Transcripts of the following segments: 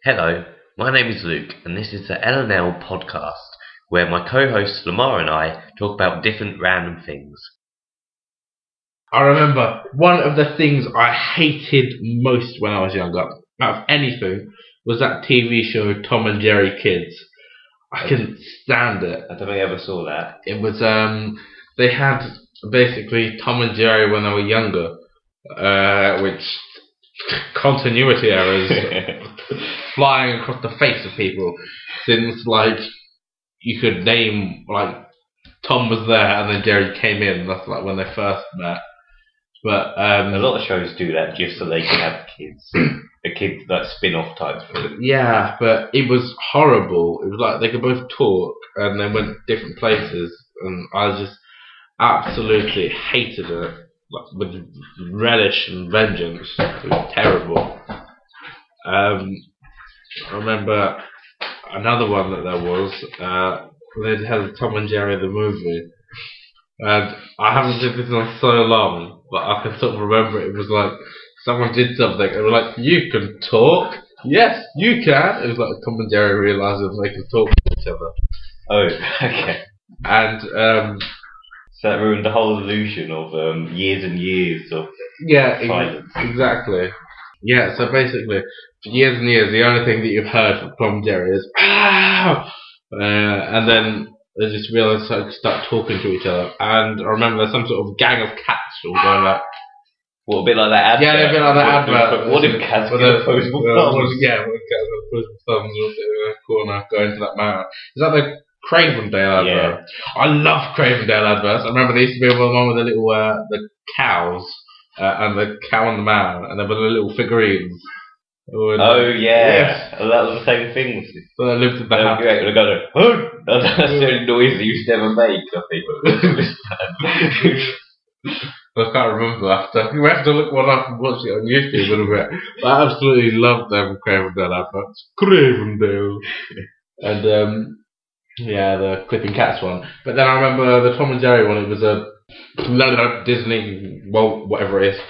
Hello, my name is Luke, and this is the LNL podcast, where my co-host Lamarr and I talk about different random things. I remember one of the things I hated most when I was younger, out of anything, was that TV show Tom and Jerry Kids. I couldn't stand it. I don't think I ever saw that. It was, they had basically Tom and Jerry when they were younger, which continuity errors flying across the face of people, since like you could name, like, Tom was there and then Jerry came in. That's like when they first met. But a lot of shows do that just so they can have kids, like spin-off types. Yeah, but it was horrible. It was like they could both talk and they went different places, and I just absolutely hated it, like, with relish and vengeance. It was terrible. I remember another one that there was. They had Tom and Jerry the movie, and I haven't seen this in so long, but I can sort of remember it. It was like someone did something, and they were like, "You can talk." Yes, you can. It was like Tom and Jerry realising they could talk to each other. Oh, okay. And so that ruined the whole illusion of years and years of silence. Exactly. Yeah, so basically, for years and years, the only thing that you've heard from Tom and Jerry is "Ow!" And then they just realised to start talking to each other. And I remember there's some sort of gang of cats all going like, well, a bit like that advert. Yeah, a bit like that advert. What if cats with opposable thumbs? Yeah, what if cats with opposable thumbs all sitting in a corner going to that mountain. Is that the Cravendale advert? Yeah. I love Cravendale adverts. I remember there used to be one with the little the cows and the cow and the man, and there were the little figurines. Oh yeah, yes. That was the same thing. So I lived in the house. Great, that's the only noise that you should ever make, I think. I can't remember after. You have to look one up and watch it on YouTube a little bit. But I absolutely loved them Cravendale adverts. Cravendale. And yeah, the Clipping Cats one. But then I remember the Tom and Jerry one. It was a Disney, well, whatever it is,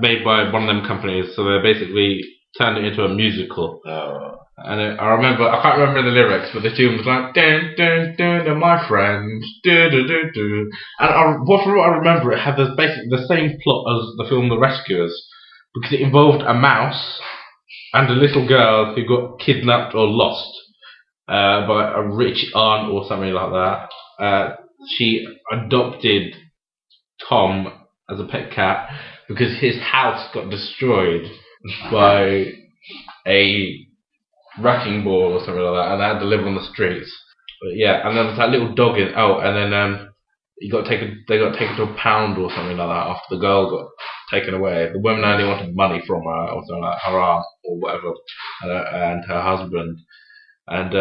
made by one of them companies. So they basically turned it into a musical. Oh. And I remember, I can't remember the lyrics, but the tune was like, dun dun dun dun, my friends, dun dun dun dun. And from what I remember, it had basically the same plot as the film The Rescuers, because it involved a mouse and a little girl who got kidnapped or lost by a rich aunt or something like that. She adopted Tom as a pet cat because his house got destroyed by a wrecking ball or something like that, and they had to live on the streets. But yeah, and then there's that little dog in. Oh, and then they got taken to a pound or something like that after the girl got taken away. The woman only wanted money from her, or something like her aunt or whatever, and her husband. And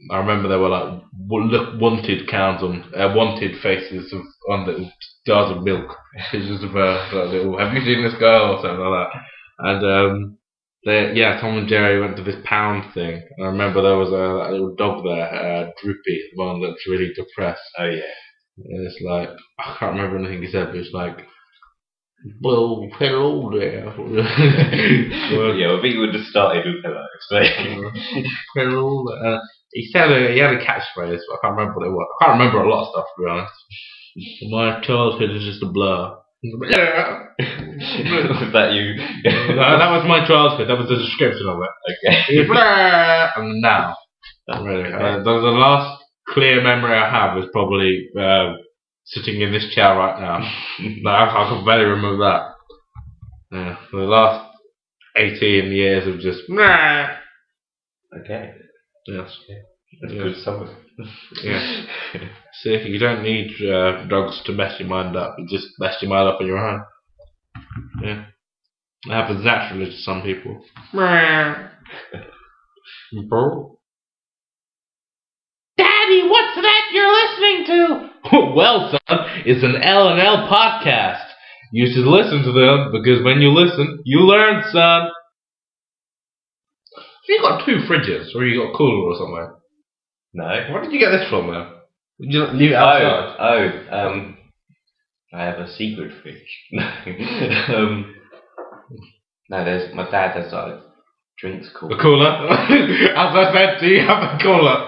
I remember there were like wanted cans wanted faces on little jars of milk. Pictures of little, have you seen this girl or something like that. And Tom and Jerry went to this pound thing. And I remember there was a little dog there, Droopy, the one that's really depressed. Oh yeah. And it's like, I can't remember anything he said, but it's like, well, hello there. Yeah, I think you would have started with hello. So. Hello there. He had a catchphrase, but I can't remember what it was. I can't remember a lot of stuff, to be honest. My childhood is just a blur. Was that you? No, that was my childhood. That was the description of it. Okay. And now, really, the last clear memory I have is probably sitting in this chair right now. I can barely remember that. Yeah, for the last 18 years of just. Okay. Yes. That's good summary. Yeah. See, you don't need drugs to mess your mind up. You just mess your mind up on your own. Yeah. It happens naturally to some people. Daddy, what's that you're listening to? Well, son, it's an LNL podcast. You should listen to them because when you listen, you learn, son. You got two fridges, or you got a cooler or something? No. Where did you get this from, though? Did you leave it outside? I have a secret fridge. No, my dad has Drinks The cooler. cooler. As I said, do you have a cooler?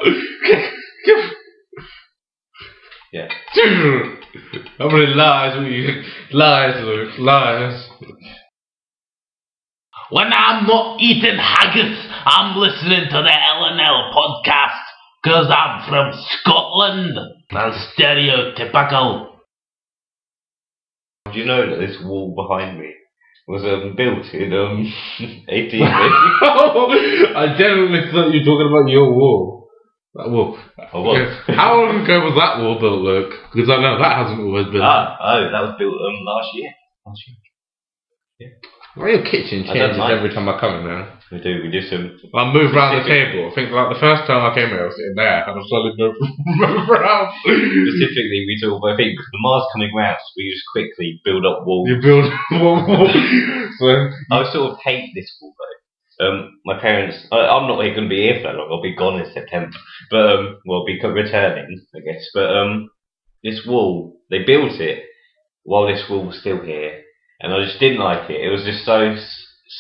Yeah. How many lies will you... Lies, Luke, lies. When I'm not eating haggis, I'm listening to the LNL podcast, 'cause I'm from Scotland. I'm stereotypical. Do you know that this wall behind me was built in 1880? I genuinely thought you were talking about your wall. That wall. I was. Yeah. How long ago was that wall built, Luke? Because I know that hasn't always been. Oh, that was built last year. Why your kitchen I don't changes mind. every time I come in there? We do some. I move around the table. I think like the first time I came here, I was sitting there, and I slowly move around. Specifically, we sort of, I think, the Mars coming round, so we just quickly build up walls. You build one wall. So I sort of hate this wall though. My parents, I'm not going to be here for that long. I'll be gone in September, but well, I'll be returning, I guess. But this wall, they built it while this wall was still here, and I just didn't like it. It was just so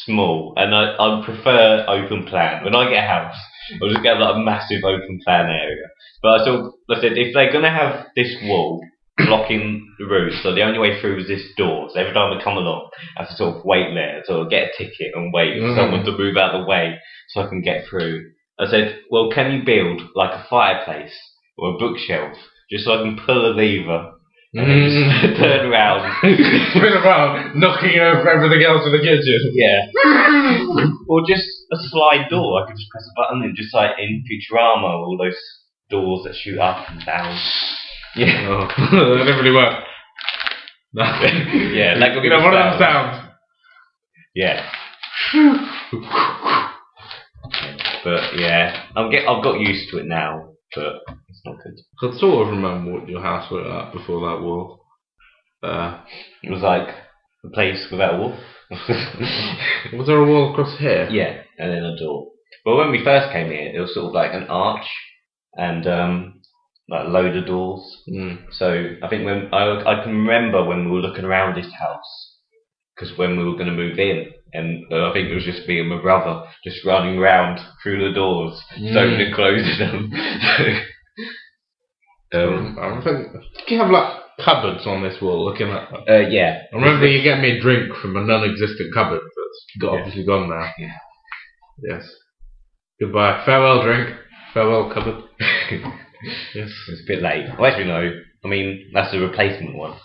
small, and I prefer open plan. When I get a house, I'll just get like a massive open plan area. But I said, if they're going to have this wall blocking the route, so the only way through is this door. So every time I come along, I have to sort of wait there, sort of get a ticket and wait for someone to move out of the way so I can get through. I said, well, can you build like a fireplace or a bookshelf just so I can pull a lever and then just turn around, spin around, knocking over everything else in the kitchen. yeah, or just a slide door. I could just press a button and just like in Futurama, all those doors that shoot up and down. Yeah. Oh, that didn't really work. Yeah, like you know, one of them sounds. Yeah. But yeah, I've got used to it now, but it's not good. I can sort of remember what your house looked like before that wall. It was like a place without a wall. Was there a wall across here? Yeah, and then a door. But when we first came here, it was sort of like an arch and like a load of doors. So I think when I can remember when we were looking around this house, because when we were going to move in, and I think it was just me and my brother just running around through the doors, just opening and closing them. I think, did you have like cupboards on this wall looking at yeah. I remember you get me a drink from a non-existent cupboard that's obviously gone now. Yeah. Yes. Goodbye. Farewell drink. Farewell cupboard. Yes. It's a bit late. Well, actually, no. I mean, that's the replacement one.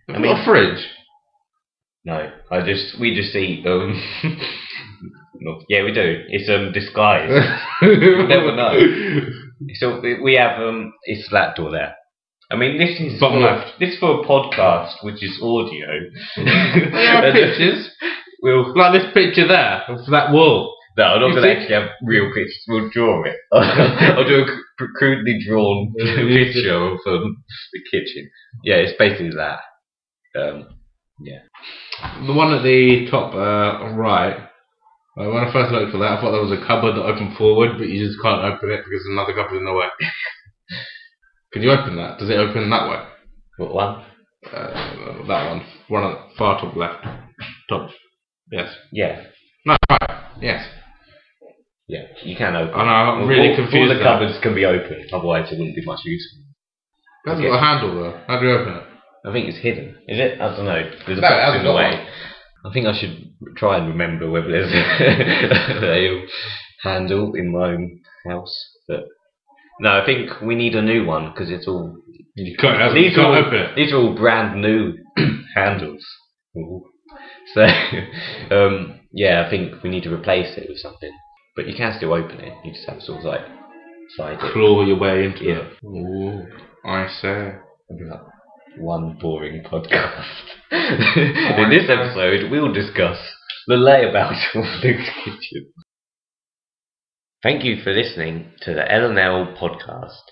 I mean, a fridge. No, we just eat. Yeah, we do. It's disguised. You never know. So we have it's that door there. I mean, this is bottom left. This is for a podcast, which is audio. Yeah, pictures. We'll like this picture there of that wall. No, I'm not going to actually have real pictures. We'll draw it. I'll do a crudely drawn picture of the kitchen. Yeah, it's basically that. Yeah. The one at the top right. When I first looked for that, I thought there was a cupboard that opened forward, but you just can't open it because there's another cupboard in the way. Can you open that? Does it open that way? What one? That one. One on the far top left. Top. Yes. Yeah. No, right. Yes. Yeah, you can open. I know, I'm really confused. All the cupboards can be open, otherwise it wouldn't be much use. It hasn't got a handle though. How do you open it? I think it's hidden. Is it? I don't know. There's a No, it box hasn't in the got way. one. I think I should try and remember whether there's a handle in my own house. But no, I think we need a new one because it's all. You can't open it. These are all brand new handles. Ooh. So yeah, I think we need to replace it with something. But you can still open it. You just have to sort of like slide it. Claw your way into Yeah. it. Ooh, I say. One boring podcast. In this episode, we'll discuss the layabout of Luke's kitchen. Thank you for listening to the LNL podcast.